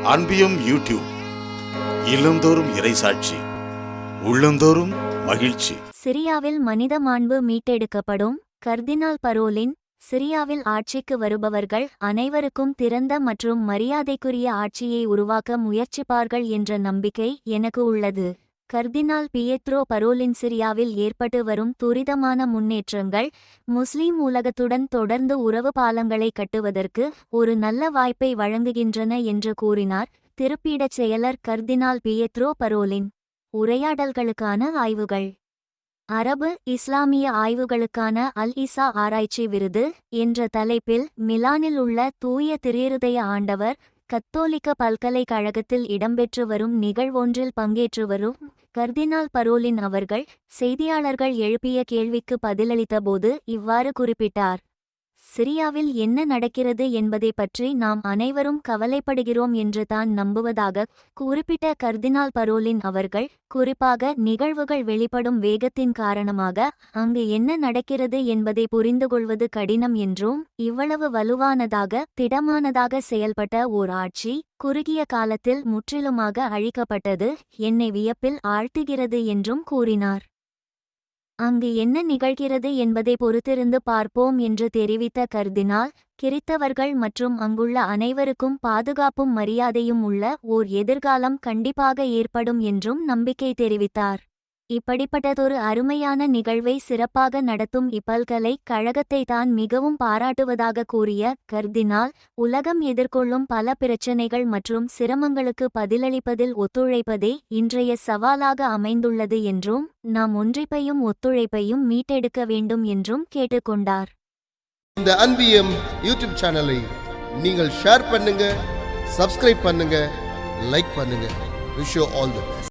அன்பியும் YouTube இல்லந்தோறும் இறைசாட்சி உள்ளந்தோறும் மகிழ்ச்சி. சிரியாவில் மனித மாண்பு மீட்டெடுக்கப்படும். கர்தினால் பரோலின் சிரியாவில் ஆட்சிக்கு வருபவர்கள் அனைவருக்கும் திறந்த மற்றும் மரியாதைக்குரிய ஆட்சியை உருவாக்க முயற்சிப்பார்கள் என்ற நம்பிக்கை எனக்கு உள்ளது. கர்தினால் பியேத்ரோ பரோலின் சிரியாவில் ஏற்பட்டு வரும் துரிதமான முன்னேற்றங்கள் முஸ்லிம் உலகத்துடன் தொடர்ந்து உறவு பாலங்களை கட்டுவதற்கு ஒரு நல்ல வாய்ப்பை வழங்குகின்றன என்று கூறினார் திருப்பீடச் செயலர் கர்தினால் பியேத்ரோ பரோலின். உரையாடல்களுக்கான ஆய்வுகள். அரபு இஸ்லாமிய ஆய்வுகளுக்கான அல் இசா ஆராய்ச்சி விருது என்ற தலைப்பில் மிலானில் உள்ள தூய திருஇருதய ஆண்டவர் கத்தோலிக்க பல்கலைக்கழகத்தில் இடம்பெற்று வரும் நிகழ்வொன்றில் பங்கேற்று வரும் கர்தினால் பரோலின் அவர்கள் செய்தியாளர்கள் எழுப்பிய கேள்விக்கு பதிலளித்தபோது இவ்வாறு குறிப்பிட்டார். சிரியாவில் என்ன நடக்கிறது என்பதை பற்றி நாம் அனைவரும் கவலைப்படுகிறோம் என்று தான் நம்புவதாக குறிப்பிட்ட கர்தினால் பரோலின் அவர்கள், குறிப்பாக நிகழ்வுகள் வெளிப்படும் வேகத்தின் காரணமாக அங்கு என்ன நடக்கிறது என்பதை புரிந்துகொள்வது கடினம் என்றும், இவ்வளவு வலுவானதாக திடமானதாக செயல்பட்ட ஓர் ஆட்சி குறுகிய காலத்தில் முற்றிலுமாக அழிக்கப்பட்டது என்னை வியப்பில் ஆழ்த்துகிறது என்றும் கூறினார். அங்கு என்ன நிகழ்கிறது என்பதை பொறுத்திருந்து பார்ப்போம் என்று தெரிவித்த கர்தினால், கிறித்தவர்கள் மற்றும் அங்குள்ள அனைவருக்கும் பாதுகாப்பும் மரியாதையும் உள்ள ஓர் எதிர்காலம் கண்டிப்பாக ஏற்படும் என்றும் நம்பிக்கை தெரிவித்தார். இப்படிப்பட்டதொரு அருமையான நிகழ்வை சிறப்பாக நடத்தும் இப்பல்கலை கழகத்தை தான் மிகவும் பாராட்டுவதாக கூறிய கர்தினால், உலகம் எதிர்கொள்ளும் பல பிரச்சினைகள் மற்றும் சிரமங்களுக்கு பதிலளிப்பதில் ஒத்துழைப்பதே இன்றைய சவாலாக அமைந்துள்ளது என்றும், நாம் ஒன்றிப்பையும் ஒத்துழைப்பையும் மீட்டெடுக்க வேண்டும் என்றும் கேட்டுக்கொண்டார். இந்த அன்பியம் யூடியூப் சேனலை நீங்கள் ஷேர் பண்ணுங்க, சப்ஸ்கிரைப் பண்ணுங்க, லைக் பண்ணுங்க. Wish you all the best.